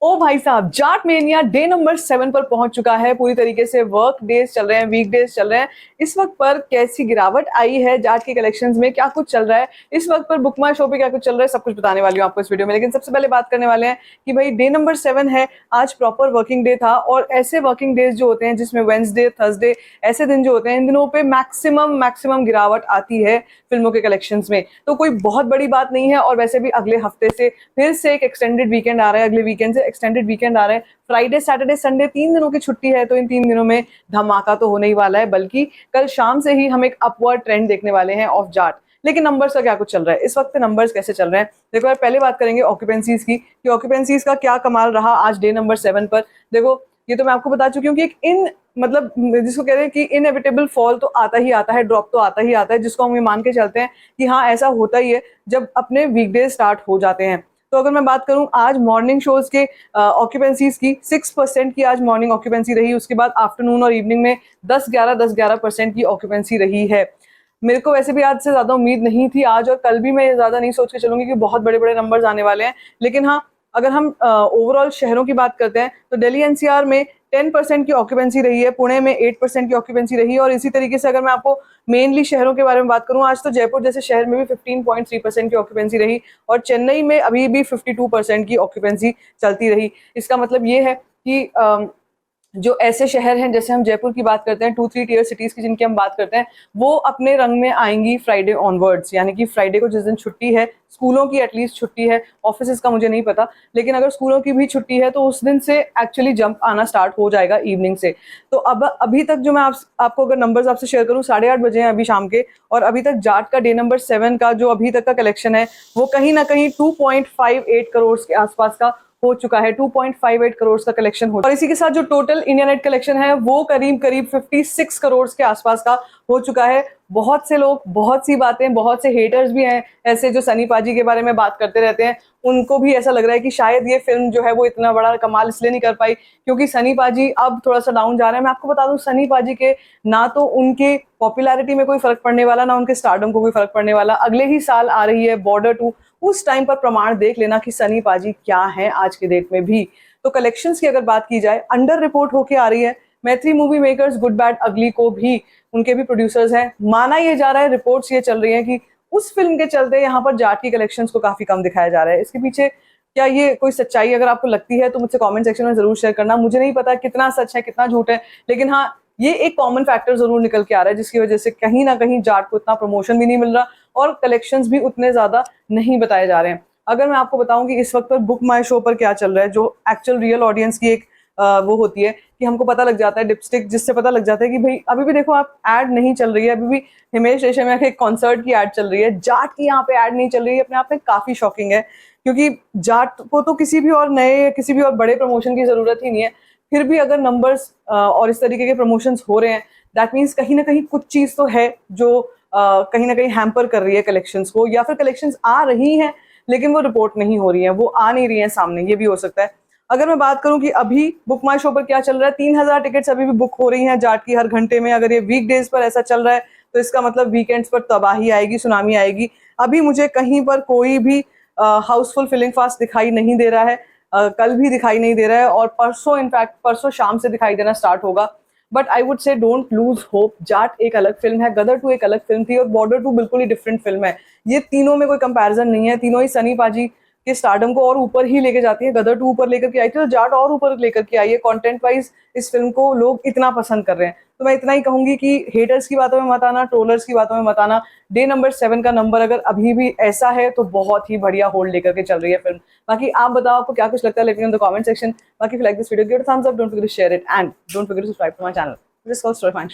ओ भाई साहब, Jat mania day number 7 पर पहुंच चुका है। पूरी तरीके से वर्क डेज चल रहे हैं, वीक डेज चल रहे हैं। इस वक्त पर कैसी गिरावट आई है जाट के कलेक्शंस में, क्या कुछ चल रहा है इस वक्त पर, बुक माई शो पे क्या कुछ चल रहा है, सब कुछ बताने वाली हूँ आपको इस वीडियो में। लेकिन सबसे पहले बात करने वाले हैं कि भाई डे नंबर 7 है, आज प्रॉपर वर्किंग डे था। और ऐसे वर्किंग डेज जो होते हैं जिसमें वेंसडे, थर्सडे, ऐसे दिन जो होते हैं, इन दिनों पे मैक्सिमम गिरावट आती है फिल्मों के कलेक्शंस में। तो कोई बहुत बड़ी बात नहीं है। और वैसे भी अगले हफ्ते से फिर से एक एक्सटेंडेड वीकेंड आ रहा है, अगले वीकेंड से एक्सटेंडेड वीकेंड आ रहा है। फ्राइडे, सैटरडे, संडे 3 दिनों की छुट्टी है, तो इन 3 दिनों में धमाका तो होने ही वाला है। बल्कि कल शाम से ही हम एक अपवर्ड ट्रेंड देखने वाले हैं ऑफ जाट। लेकिन नंबर्स का क्या कुछ चल रहा है इस वक्त, नंबर्स कैसे चल रहे हैं देखो यार। पहले बात करेंगे ऑक्यूपेंसीज की कि ऑक्यूपेंसीज का क्या कमाल रहा आज डे नंबर 7 पर। देखो, ये तो मैं आपको बता चुकी हूँ कि एक मतलब जिसको कह रहे हैं कि इनएविटेबल फॉल तो आता ही आता है, ड्रॉप तो आता ही आता है, जिसको हम ये मान के चलते हैं कि हाँ ऐसा होता ही है जब अपने वीकडेज स्टार्ट हो जाते हैं। तो अगर मैं बात करूं आज मॉर्निंग शोज के ऑक्यूपेंसीज की, 6% की आज मॉर्निंग ऑक्यूपेंसी रही। उसके बाद आफ्टरनून और इवनिंग में 10-11% की ऑक्यूपेंसी रही है। मेरे को वैसे भी आज से ज्यादा उम्मीद नहीं थी, आज और कल भी मैं ज्यादा नहीं सोच के चलूंगी कि बहुत बड़े बड़े नंबर्स आने वाले हैं। लेकिन हाँ, अगर हम ओवरऑल शहरों की बात करते हैं तो दिल्ली एनसीआर में 10% की ऑक्यूपेंसी रही है, पुणे में 8% की ऑक्यूपेंसी रही है। और इसी तरीके से अगर मैं आपको मेनली शहरों के बारे में बात करूं, आज तो जयपुर जैसे शहर में भी 15.3% की ऑक्यूपेंसी रही। और चेन्नई में अभी भी 52% की ऑक्यूपेंसी चलती रही। इसका मतलब ये है कि जो ऐसे शहर हैं, जैसे हम जयपुर की बात करते हैं, 2-3 टीयर सिटीज की जिनकी हम बात करते हैं, वो अपने रंग में आएंगी फ्राइडे ऑनवर्ड्स। यानी कि फ्राइडे को जिस दिन छुट्टी है, स्कूलों की एटलीस्ट छुट्टी है, ऑफिस का मुझे नहीं पता, लेकिन अगर स्कूलों की भी छुट्टी है तो उस दिन से एक्चुअली जंप आना स्टार्ट हो जाएगा इवनिंग से। तो अब अभी तक जो मैं आपको अगर नंबर्स आपसे शेयर करूं, 8:30 बजे हैं अभी शाम के, और अभी तक जाट का डे नंबर 7 का जो अभी तक का कलेक्शन है वो कहीं ना कहीं 2.58 करोड़ के आसपास का हो चुका है। 2.58 करोड़ का कलेक्शन हो, और इसी के साथ जो टोटल इंडिया नेट कलेक्शन है वो करीब 56 करोड़ के आसपास का हो चुका है। बहुत से लोग, बहुत सी बातें, बहुत से हेटर्स भी हैं ऐसे जो सनी पाजी के बारे में बात करते रहते हैं। उनको भी ऐसा लग रहा है कि शायद ये फिल्म जो है वो इतना बड़ा कमाल इसलिए नहीं कर पाई क्योंकि सनी पाजी अब थोड़ा सा डाउन जा रहा है। मैं आपको बता दूं, सनी पाजी के ना तो उनके पॉपुलैरिटी में कोई फर्क पड़ने वाला, ना उनके स्टारडम को कोई फर्क पड़ने वाला। अगले ही साल आ रही है बॉर्डर 2, उस टाइम पर प्रमाण देख लेना कि सनी पाजी क्या है आज के डेट में भी। तो कलेक्शंस की अगर बात की जाए, अंडर रिपोर्ट होके आ रही है। मैत्री मूवी मेकर्स गुड बैड अगली को भी, उनके भी प्रोड्यूसर्स हैं, माना ये जा रहा है, रिपोर्ट्स ये चल रही हैं कि उस फिल्म के चलते यहाँ पर जाट की कलेक्शंस को काफी कम दिखाया जा रहा है। इसके पीछे क्या ये कोई सच्चाई अगर आपको लगती है तो मुझसे कमेंट सेक्शन में जरूर शेयर करना। मुझे नहीं पता कितना सच है कितना झूठ है, लेकिन हाँ ये एक कॉमन फैक्टर जरूर निकल के आ रहा है जिसकी वजह से कहीं ना कहीं जाट को इतना प्रमोशन भी नहीं मिल रहा और कलेक्शंस भी उतने ज्यादा नहीं बताए जा रहे हैं। अगर मैं आपको बताऊं कि इस वक्त पर बुक माई शो पर क्या चल रहा है, जो एक्चुअल रियल ऑडियंस की एक वो होती है कि हमको पता लग जाता है डिपस्टिक, जिससे पता लग जाता है कि भाई अभी भी देखो आप ऐड नहीं चल रही है, अभी भी हिमेश रेशमिया के कॉन्सर्ट की ऐड चल रही है, जाट की यहाँ पे ऐड नहीं चल रही है। अपने आप में काफी शॉकिंग है क्योंकि जाट को तो किसी भी और नए, किसी भी और बड़े प्रमोशन की जरूरत ही नहीं है। फिर भी अगर नंबर्स और इस तरीके के प्रमोशंस हो रहे हैं, दैट मीन्स कहीं ना कहीं कुछ चीज तो है जो कहीं ना कहीं हैम्पर कर रही है कलेक्शंस को, या फिर कलेक्शंस आ रही हैं लेकिन वो रिपोर्ट नहीं हो रही है, वो आ नहीं रही है सामने, ये भी हो सकता है। अगर मैं बात करूं कि अभी बुक माई शो पर क्या चल रहा है, 3000 टिकट्स अभी भी बुक हो रही हैं जाट की हर घंटे में। अगर ये वीक डेज पर ऐसा चल रहा है तो इसका मतलब वीकेंड्स पर तबाही आएगी, सुनामी आएगी। अभी मुझे कहीं पर कोई भी हाउसफुल फिलिंग फास्ट दिखाई नहीं दे रहा है, कल भी दिखाई नहीं दे रहा है, और परसों, इनफैक्ट परसों शाम से दिखाई देना स्टार्ट होगा। But I would say don't lose hope. Jat एक अलग फिल्म है, गदर 2 एक अलग फिल्म थी, और बॉर्डर 2 बिल्कुल ही डिफरेंट फिल्म है। ये तीनों में कोई कंपैरिजन नहीं है, तीनों ही सनी पाजी के स्टारडम को और ऊपर ही लेके जाती है। गदर 2 ऊपर लेकर के आई थी तो जाट और ऊपर लेकर के आई है। कंटेंट वाइज इस फिल्म को लोग इतना पसंद कर रहे हैं। तो मैं इतना ही कहूंगी कि हेटर्स की बातों में मत आना, ट्रोलर्स की बातों में मत आना। डे नंबर 7 का नंबर अगर अभी भी ऐसा है तो बहुत ही बढ़िया होल्ड लेकर के चल रही है फिल्म। बाकी आप बताओ आपको क्या कुछ लगता है, लेकिन इन द कमेंट सेक्शन। बाकी like this video, give it a thumbs up, don't forget to share it and don't forget to subscribe to my channel. This is called story function.